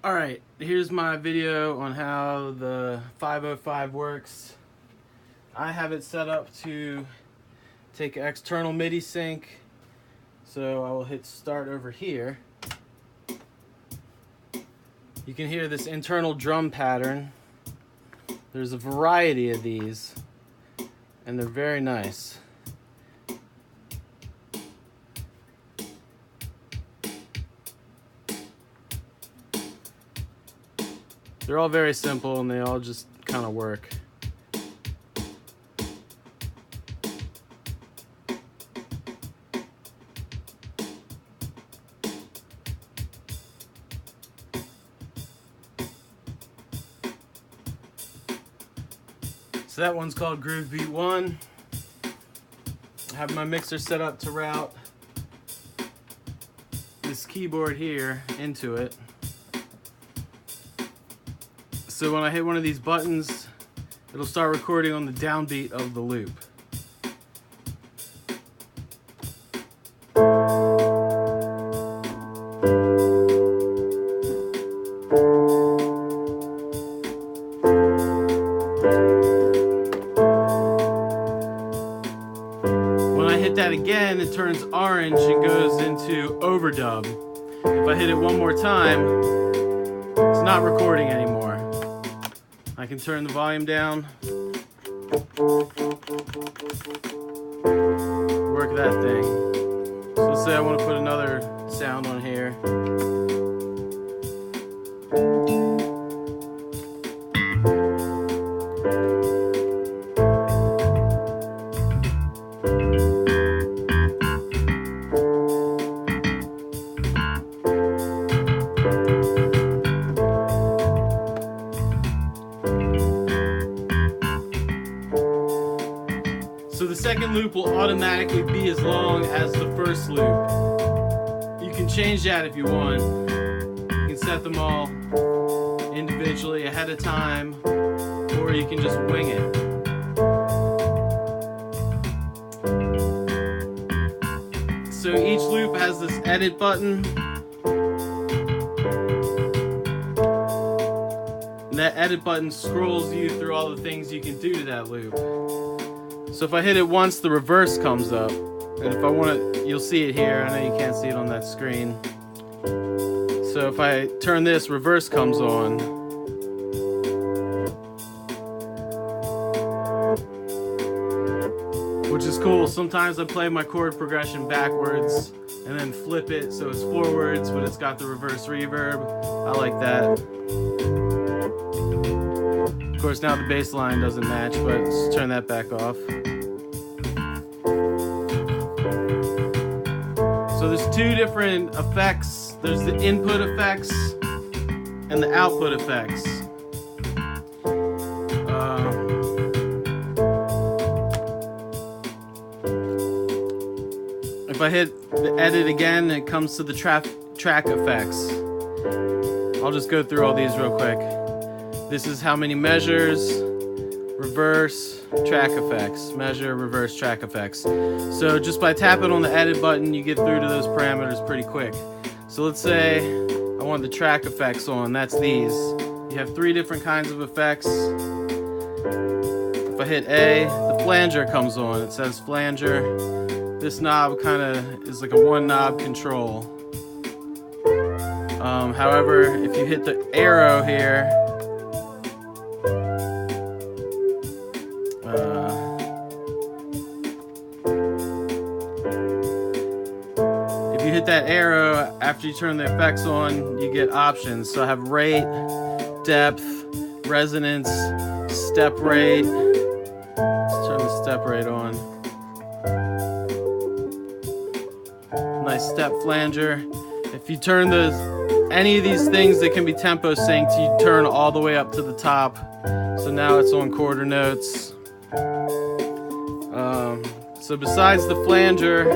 Alright, here's my video on how the 505 works. I have it set up to take external MIDI sync, so I will hit start over here. You can hear this internal drum pattern. There's a variety of these, and they're very nice. They're all very simple and they all just kind of work. So that one's called Groove Beat 1. I have my mixer set up to route this keyboard here into it. So when I hit one of these buttons, it'll start recording on the downbeat of the loop. When I hit that again, it turns orange and goes into overdub. If I hit it one more time, it's not recording anymore. I can turn the volume down, work that thing. So let's say I want to put another sound on here. So the second loop will automatically be as long as the first loop. You can change that if you want. You can set them all individually ahead of time, or you can just wing it. So each loop has this edit button. And that edit button scrolls you through all the things you can do to that loop. So if I hit it once, the reverse comes up. And if I want to, you'll see it here. I know you can't see it on that screen. So if I turn this, reverse comes on. Which is cool. Sometimes I play my chord progression backwards and then flip it so it's forwards, but it's got the reverse reverb. I like that. Of course, now the bass line doesn't match, but let's turn that back off. So there's two different effects. There's the input effects and the output effects. If I hit the edit again, it comes to the track effects. I'll just go through all these real quick. This is how many measures, reverse, track effects, measure, reverse, track effects. So just by tapping on the edit button, you get through to those parameters pretty quick. So let's say I want the track effects on, that's these. You have three different kinds of effects. If I hit A, the flanger comes on, it says flanger. This knob kind of is like a one knob control. However, if you hit the arrow here, if you hit that arrow after you turn the effects on, you get options. So I have rate, depth, resonance, step rate. Let's turn the step rate on. Nice step flanger. If you turn any of these things that can be tempo synced, you turn all the way up to the top. So now it's on quarter notes. So besides the flanger,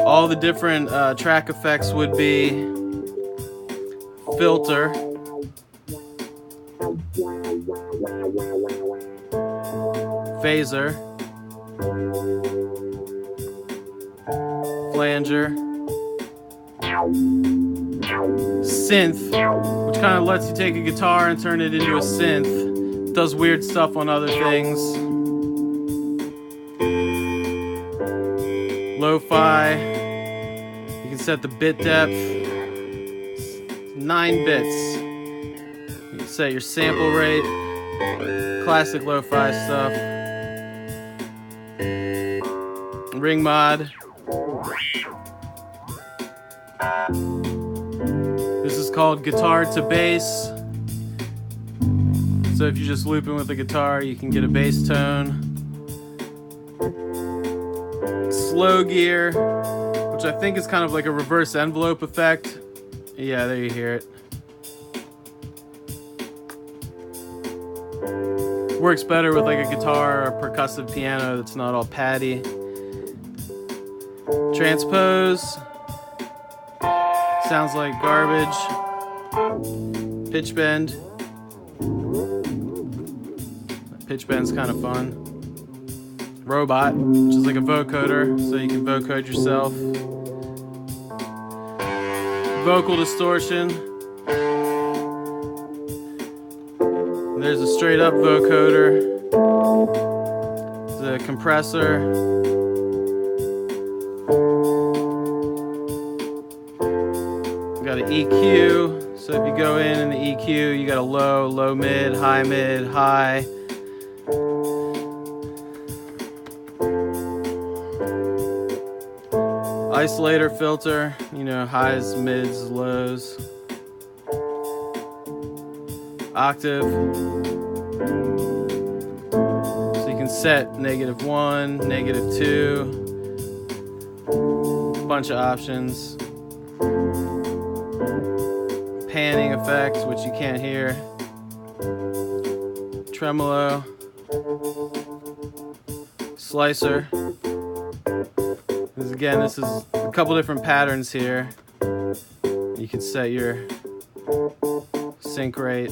all the different track effects would be filter, phaser, flanger, synth, which kind of lets you take a guitar and turn it into a synth. It does weird stuff on other things. Lo-fi. You can set the bit depth. 9 bits. You can set your sample rate. Classic lo-fi stuff. Ring mod. This is called guitar to bass. So if you're just looping with the guitar, you can get a bass tone. Slow gear, which I think is kind of like a reverse envelope effect. Yeah, there you hear it. Works better with like a guitar or a percussive piano that's not all patty. Transpose. Sounds like garbage. Pitch bend. Pitch bend's kind of fun. Robot, which is like a vocoder, so you can vocode yourself. Vocal distortion. There's a straight up vocoder. The compressor. Got an EQ, so if you go in the EQ, you got a low, low mid, high, high. Isolator filter, you know, highs, mids, lows. Octave. So you can set -1, -2. Bunch of options. Panning effect, which you can't hear. Tremolo. Slicer. This is a couple different patterns here. You can set your sync rate.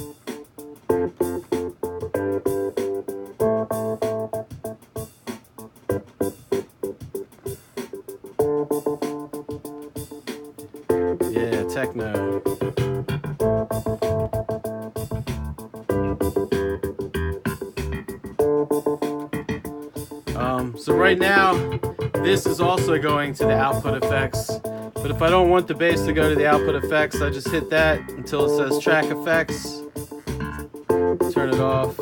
Yeah, techno. So right now, this is also going to the output effects, but if I don't want the bass to go to the output effects, I just hit that until it says track effects, turn it off.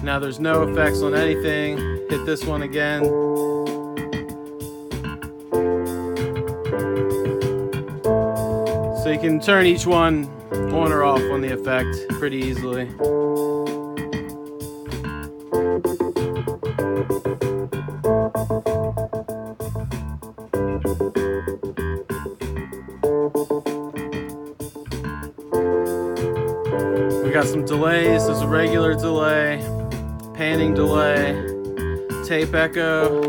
Now there's no effects on anything, hit this one again. So you can turn each one on or off on the effect pretty easily. We got some delays. There's a regular delay, panning delay, tape echo.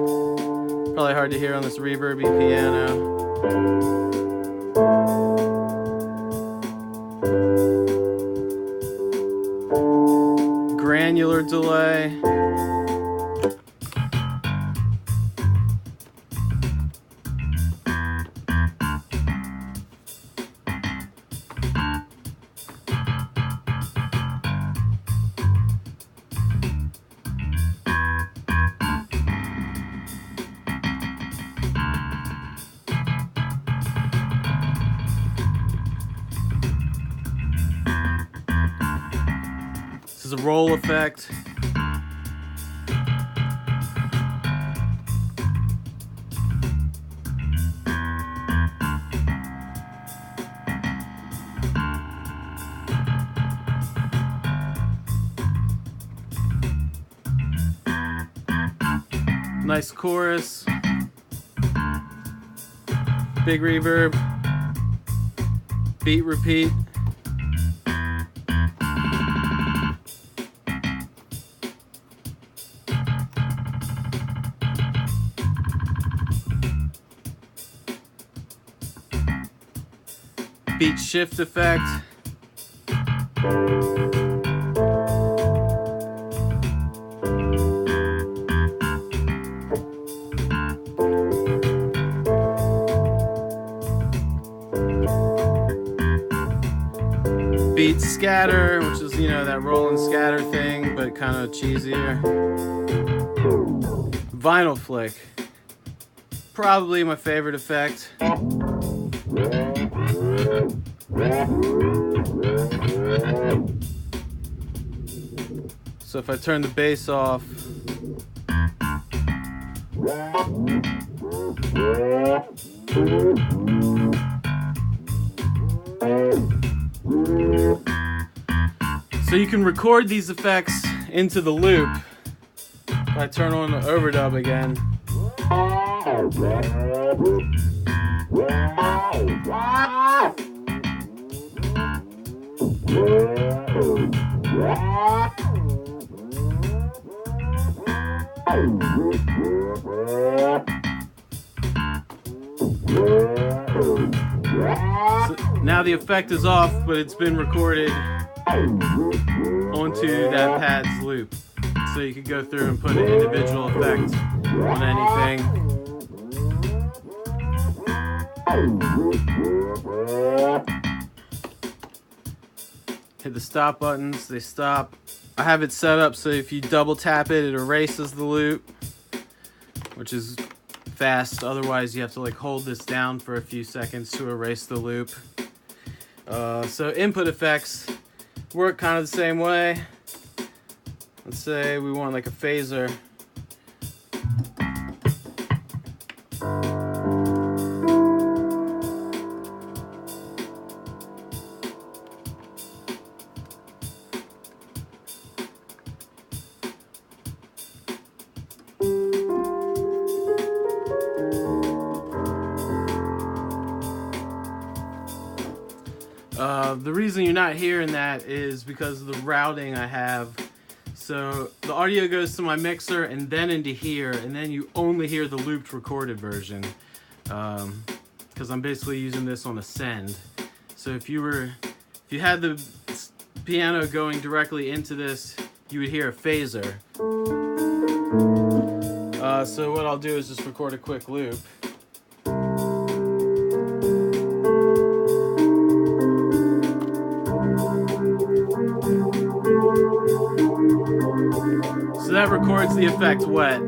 Probably hard to hear on this reverby piano. Granular delay. This is a roll effect. Nice chorus. Big reverb. Beat repeat. Beat shift effect. beat scatter, which is, you know, that roll and scatter thing, but kind of cheesier. Vinyl flick, probably my favorite effect. So if I turn the bass off, so you can record these effects into the loop. If I turn on the overdub again, so now the effect is off, but it's been recorded onto that pad's loop. So you could go through and put an individual effect on anything. Hit the stop buttons, they stop. I have it set up so if you double tap it, it erases the loop, which is fast. Otherwise you have to like hold this down for a few seconds to erase the loop. So input effects work kind of the same way. Let's say we want like a phaser. The reason you're not hearing that is because of the routing I have. So the audio goes to my mixer and then into here, and then you only hear the looped recorded version, because I'm basically using this on a send. So if you had the piano going directly into this, you would hear a phaser. So what I'll do is just record a quick loop. So that records the effect wet,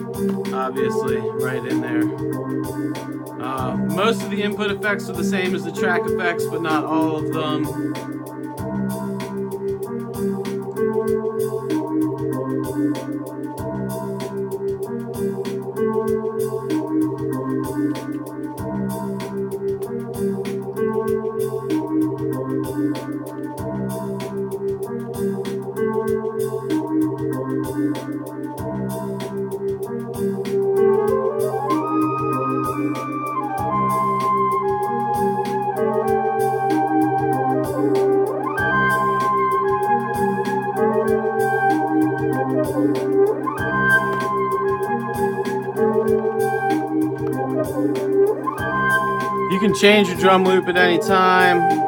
obviously, right in there. Most of the input effects are the same as the track effects, but not all of them. You can change your drum loop at any time.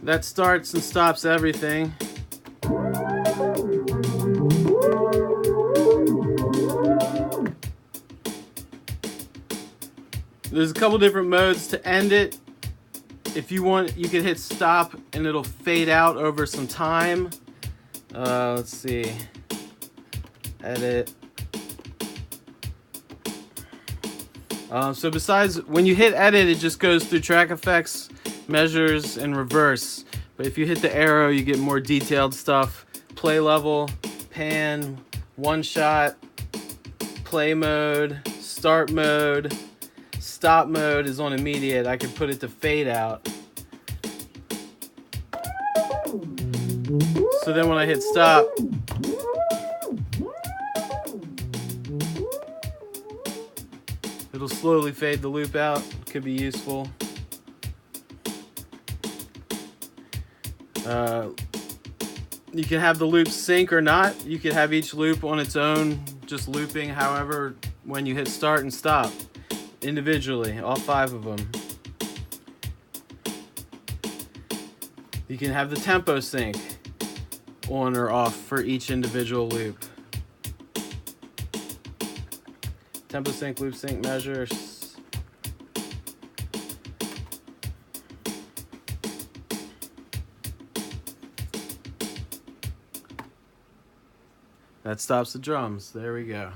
That starts and stops everything. There's a couple different modes to end it. If you want, you can hit stop and it'll fade out over some time. Let's see. Edit. So besides, when you hit edit, it just goes through track effects, measures, and reverse. But if you hit the arrow, you get more detailed stuff. Play level, pan, one shot, play mode, start mode, stop mode is on immediate, I can put it to fade out. So then when I hit stop, it'll slowly fade the loop out. Could be useful. You can have the loops sync or not. You can have each loop on its own, just looping however when you hit start and stop individually, all 5 of them. You can have the tempo sync on or off for each individual loop. Tempo sync, loop sync measures. That stops the drums. There we go.